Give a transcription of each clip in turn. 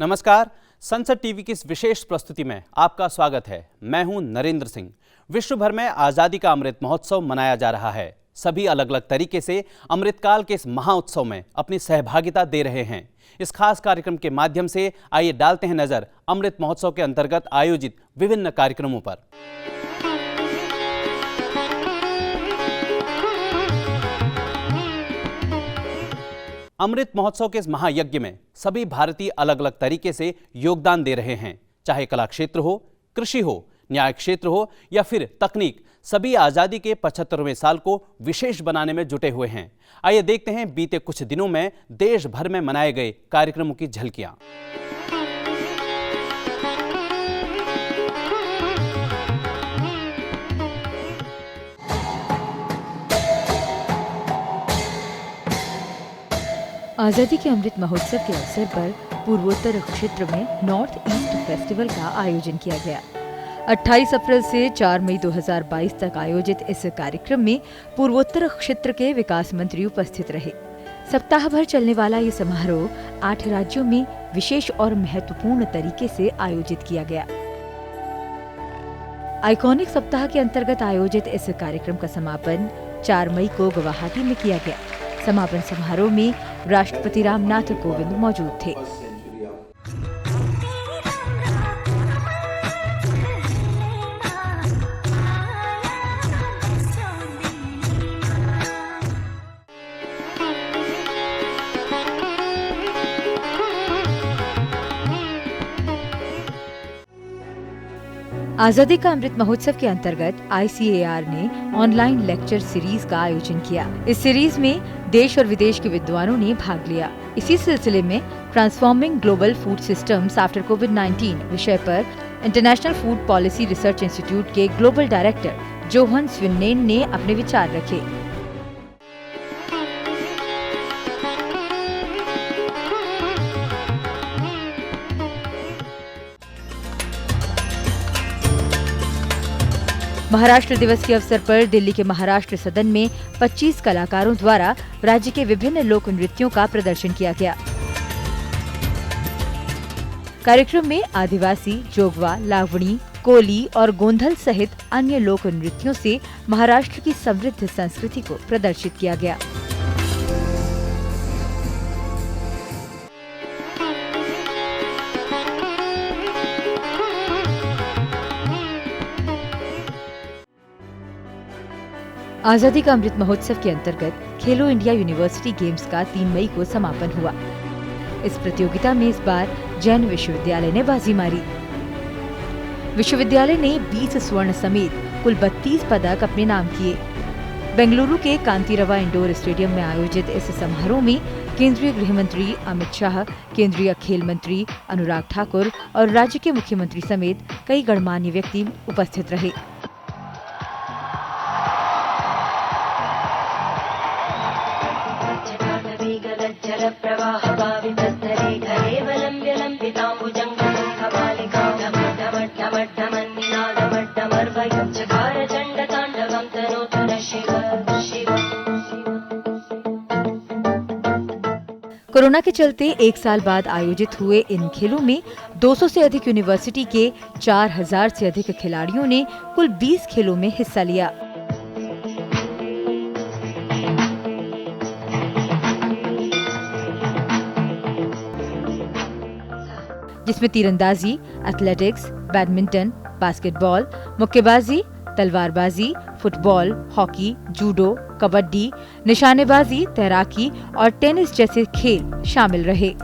नमस्कार। संसद टीवी की इस विशेष प्रस्तुति में आपका स्वागत है। मैं हूं नरेंद्र सिंह। विश्व भर में आजादी का अमृत महोत्सव मनाया जा रहा है। सभी अलग अलग तरीके से अमृतकाल के इस महाउत्सव में अपनी सहभागिता दे रहे हैं। इस खास कार्यक्रम के माध्यम से आइए डालते हैं नजर अमृत महोत्सव के अंतर्गत आयोजित विभिन्न कार्यक्रमों पर। अमृत महोत्सव के इस महायज्ञ में सभी भारतीय अलग अलग तरीके से योगदान दे रहे हैं। चाहे कला क्षेत्र हो, कृषि हो, न्याय क्षेत्र हो या फिर तकनीक, सभी आजादी के 75वें साल को विशेष बनाने में जुटे हुए हैं। आइए देखते हैं बीते कुछ दिनों में देश भर में मनाए गए कार्यक्रमों की झलकियां। आजादी के अमृत महोत्सव के अवसर पर पूर्वोत्तर क्षेत्र में नॉर्थ ईस्ट फेस्टिवल का आयोजन किया गया। 28 अप्रैल से 4 मई 2022 तक आयोजित इस कार्यक्रम में पूर्वोत्तर क्षेत्र के विकास मंत्री उपस्थित रहे। सप्ताह भर चलने वाला ये समारोह 8 राज्यों में विशेष और महत्वपूर्ण तरीके से आयोजित किया गया। आइकॉनिक सप्ताह के अंतर्गत आयोजित इस कार्यक्रम का समापन 4 मई को गुवाहाटी में किया गया। समापन समारोह में राष्ट्रपति रामनाथ कोविंद मौजूद थे। आजादी का अमृत महोत्सव के अंतर्गत ICAR ने ऑनलाइन लेक्चर सीरीज का आयोजन किया। इस सीरीज में देश और विदेश के विद्वानों ने भाग लिया। इसी सिलसिले में transforming global food systems after कोविड-19 विषय पर international food policy research institute के ग्लोबल डायरेक्टर जोहन स्विन्नेन ने अपने विचार रखे। महाराष्ट्र दिवस के अवसर पर दिल्ली के महाराष्ट्र सदन में 25 कलाकारों द्वारा राज्य के विभिन्न लोक नृत्यों का प्रदर्शन किया गया। कार्यक्रम में आदिवासी, जोगवा, लावणी, कोली और गोंधल सहित अन्य लोक नृत्यों से महाराष्ट्र की समृद्ध संस्कृति को प्रदर्शित किया गया। आजादी का अमृत महोत्सव के अंतर्गत खेलो इंडिया यूनिवर्सिटी गेम्स का 3 मई को समापन हुआ। इस प्रतियोगिता में इस बार जैन विश्वविद्यालय ने बाजी मारी। विश्वविद्यालय ने 20 स्वर्ण समेत कुल 32 पदक अपने नाम किए। बेंगलुरु के कांतिरवा इंडोर स्टेडियम में आयोजित इस समारोह में केंद्रीय गृह मंत्री अमित शाह, केंद्रीय खेल मंत्री अनुराग ठाकुर और राज्य के मुख्यमंत्री समेत कई गणमान्य व्यक्ति उपस्थित रहे। कोरोना के चलते 1 साल बाद आयोजित हुए इन खेलों में 200 से अधिक यूनिवर्सिटी के 4000 से अधिक खिलाड़ियों ने कुल 20 खेलों में हिस्सा लिया। जिसमें तीरंदाजी, एथलेटिक्स, बैडमिंटन, बास्केटबॉल, मुक्केबाजी, तलवारबाजी, फुटबॉल, हॉकी, जूडो, कबड्डी, निशानेबाजी, तैराकी और टेनिस जैसे खेल शामिल रहे।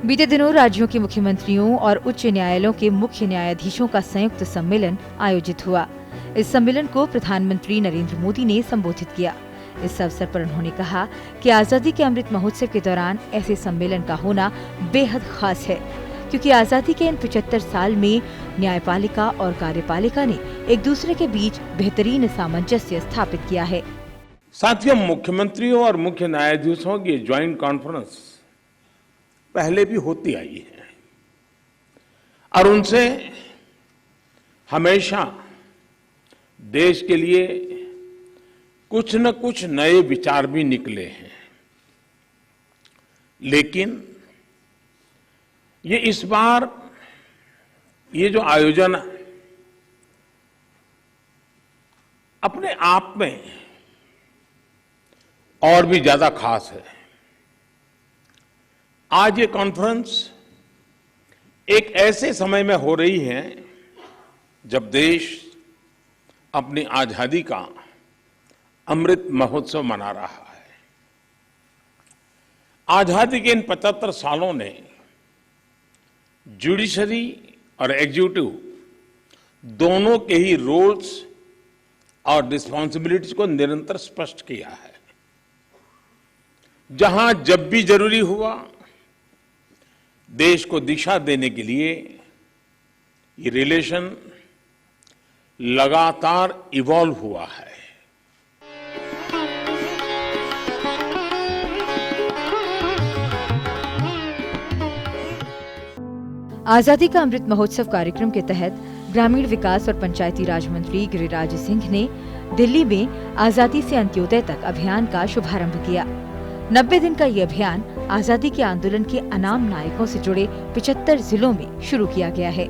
बीते दिनों राज्यों के मुख्यमंत्रियों और उच्च न्यायालयों के मुख्य न्यायाधीशों का संयुक्त सम्मेलन आयोजित हुआ। इस सम्मेलन को प्रधानमंत्री नरेंद्र मोदी ने संबोधित किया। इस अवसर पर उन्होंने कहा कि आजादी के अमृत महोत्सव के दौरान ऐसे सम्मेलन का होना बेहद खास है, क्योंकि आजादी के इन 75 साल में न्यायपालिका और कार्यपालिका ने एक दूसरे के बीच बेहतरीन सामंजस्य स्थापित किया है। साथियों, मुख्यमंत्रियों और मुख्य न्यायाधीशों की ज्वाइंट कॉन्फ्रेंस पहले भी होती आई है और उनसे हमेशा देश के लिए कुछ न कुछ नए विचार भी निकले हैं। लेकिन ये इस बार ये जो आयोजन अपने आप में और भी ज्यादा खास है। आज ये कॉन्फ्रेंस एक ऐसे समय में हो रही है जब देश अपनी आजादी का अमृत महोत्सव मना रहा है। आजादी के इन 75 सालों ने जुडिशरी और एग्जीक्यूटिव दोनों के ही रोल्स और रिस्पॉन्सिबिलिटीज को निरंतर स्पष्ट किया है। जहां जब भी जरूरी हुआ, देश को दिशा देने के लिए ये रिलेशन लगातार इवॉल्व हुआ है। आजादी का अमृत महोत्सव कार्यक्रम के तहत ग्रामीण विकास और पंचायती राज मंत्री गिरिराज सिंह ने दिल्ली में आजादी से अंत्योदय तक अभियान का शुभारंभ किया। 90 दिन का ये अभियान आजादी के आंदोलन के अनाम नायकों से जुड़े 75 जिलों में शुरू किया गया है।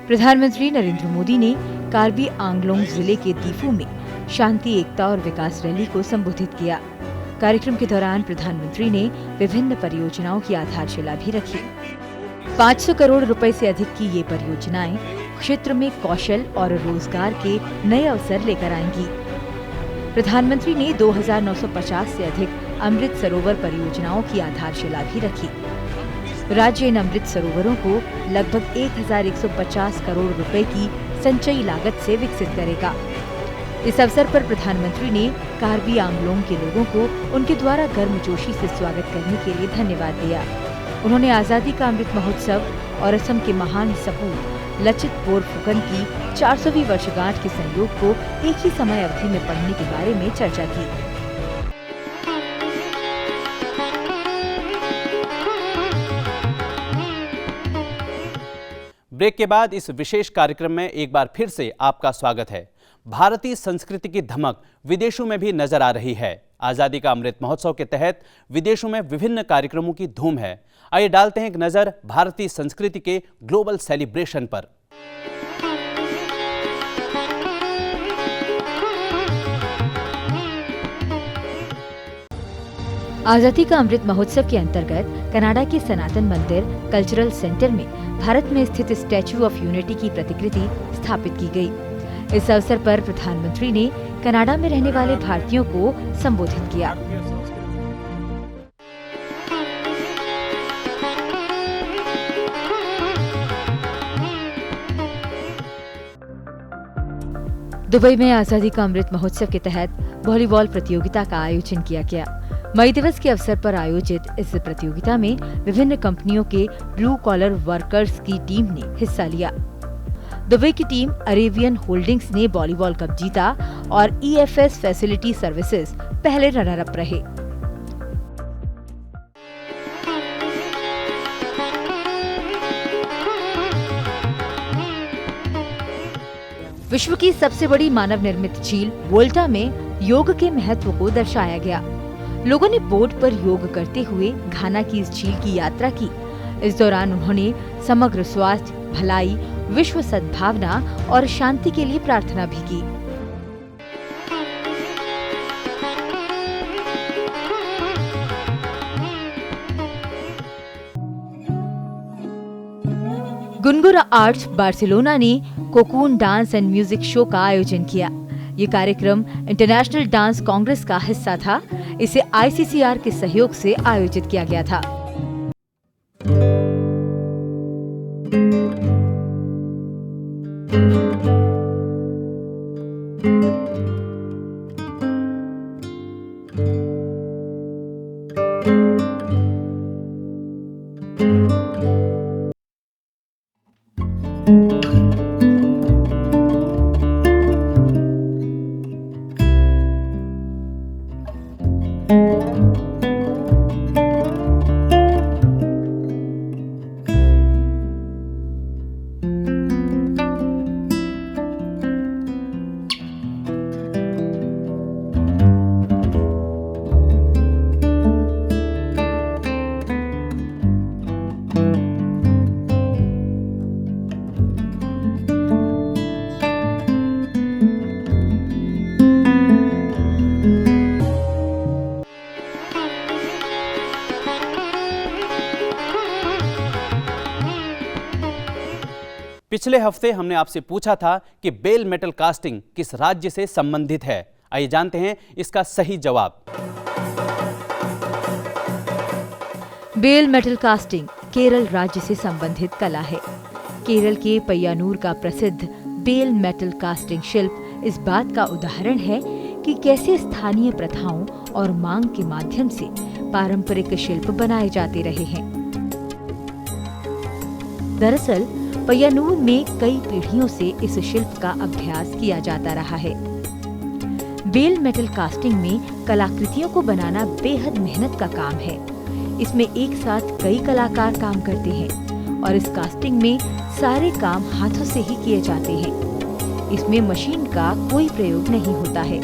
प्रधानमंत्री नरेंद्र मोदी ने कार्बी आंगलोंग जिले के दीफू में शांति, एकता और विकास रैली को संबोधित किया। कार्यक्रम के दौरान प्रधानमंत्री ने विभिन्न परियोजनाओं की आधारशिला भी रखी। 500 करोड़ रुपए से अधिक की ये परियोजनाएं क्षेत्र में कौशल और रोजगार के नए अवसर लेकर आएंगी। प्रधानमंत्री ने 2950 से अधिक अमृत सरोवर परियोजनाओं की आधारशिला भी रखी। राज्य इन अमृत सरोवरों को लगभग 1150 करोड़ रुपए की संचयी लागत से विकसित करेगा। इस अवसर पर प्रधानमंत्री ने कार्बी आंगलोंग के लोगों को उनके द्वारा गर्मजोशी से स्वागत करने के लिए धन्यवाद दिया। उन्होंने आजादी का अमृत महोत्सव और असम के महान सपूत लचित बोरफुकन की 400वीं वर्षगांठ के संयोग को एक ही समय अवधि में पढ़ने के बारे में चर्चा की। ब्रेक के बाद इस विशेष कार्यक्रम में एक बार फिर से आपका स्वागत है। भारतीय संस्कृति की धमक विदेशों में भी नजर आ रही है। आजादी का अमृत महोत्सव के तहत विदेशों में विभिन्न कार्यक्रमों की धूम है। आइए डालते हैं एक नजर भारतीय संस्कृति के ग्लोबल सेलिब्रेशन पर। आजादी का अमृत महोत्सव के अंतर्गत कनाडा के सनातन मंदिर कल्चरल सेंटर में भारत में स्थित स्टैच्यू ऑफ यूनिटी की प्रतिकृति स्थापित की गई। इस अवसर पर प्रधानमंत्री ने कनाडा में रहने वाले भारतीयों को संबोधित किया। दुबई में आजादी का अमृत महोत्सव के तहत वॉलीबॉल प्रतियोगिता का आयोजन किया गया। मई दिवस के अवसर पर आयोजित इस प्रतियोगिता में विभिन्न कंपनियों के ब्लू कॉलर वर्कर्स की टीम ने हिस्सा लिया। दुबई की टीम अरेबियन होल्डिंग्स ने वॉलीबॉल कप जीता और EFS फैसिलिटी सर्विसेज पहले रनर अप रहे। विश्व की सबसे बड़ी मानव निर्मित झील वोल्टा में योग के महत्व को दर्शाया गया। लोगों ने बोट पर योग करते हुए घाना की इस झील की यात्रा की। इस दौरान उन्होंने समग्र स्वास्थ्य, भलाई, विश्व सद्भावना और शांति के लिए प्रार्थना भी की। गुनगुन आर्ट्स बार्सिलोना ने cocoon dance and music show का आयोजन किया। ये कार्यक्रम इंटरनेशनल डांस कांग्रेस का हिस्सा था। इसे ICCR के सहयोग से आयोजित किया गया था। पिछले हफ्ते हमने आपसे पूछा था कि बेल मेटल कास्टिंग किस राज्य से संबंधित है। आइए जानते हैं इसका सही जवाब। बेल मेटल कास्टिंग केरल राज्य से संबंधित कला है। केरल के पय्यानूर का प्रसिद्ध बेल मेटल कास्टिंग शिल्प इस बात का उदाहरण है कि कैसे स्थानीय प्रथाओं और मांग के माध्यम से पारंपरिक शिल्प बनाए जाते रहे हैं। दरअसल पय्यानूर में कई पीढ़ियों से इस शिल्प का अभ्यास किया जाता रहा है। बेल मेटल कास्टिंग में कलाकृतियों को बनाना बेहद मेहनत का काम है। इसमें एक साथ कई कलाकार काम करते हैं और इस कास्टिंग में सारे काम हाथों से ही किए जाते हैं। इसमें मशीन का कोई प्रयोग नहीं होता है।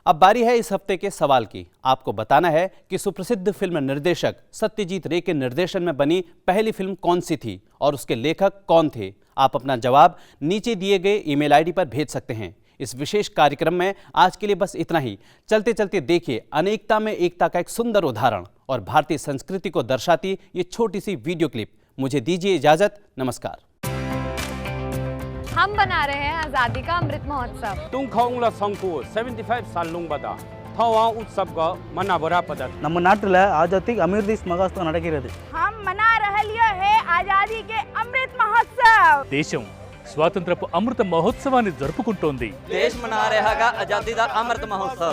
अब बारी है इस हफ्ते के सवाल की। आपको बताना है कि सुप्रसिद्ध फिल्म निर्देशक सत्यजीत रे के निर्देशन में बनी पहली फिल्म कौन सी थी और उसके लेखक कौन थे। आप अपना जवाब नीचे दिए गए ईमेल आईडी पर भेज सकते हैं। इस विशेष कार्यक्रम में आज के लिए बस इतना ही। चलते चलते देखिए अनेकता में एकता का एक सुंदर उदाहरण और भारतीय संस्कृति को दर्शाती ये छोटी सी वीडियो क्लिप। मुझे दीजिए इजाजत। नमस्कार। हम बना रहे हैं आजादी का अमृत महोत्सव। तुंगखौंगला संकु 75 साल लुंगबदा थवा उत्सव का मना बड़ा पदक நம்ம நாட்டுல ஆஜாதிக்கு அமிர்தீஸ் மகாஸ்தம் நடக்கிறது. हम मना रहलियो है आजादी के अमृत महोत्सव। దేశం స్వాతంత్రపు అమృత మహోత్సవాన్ని జరుపుకుంటోంది. देश मना रहा आजादी का अमृत महोत्सव।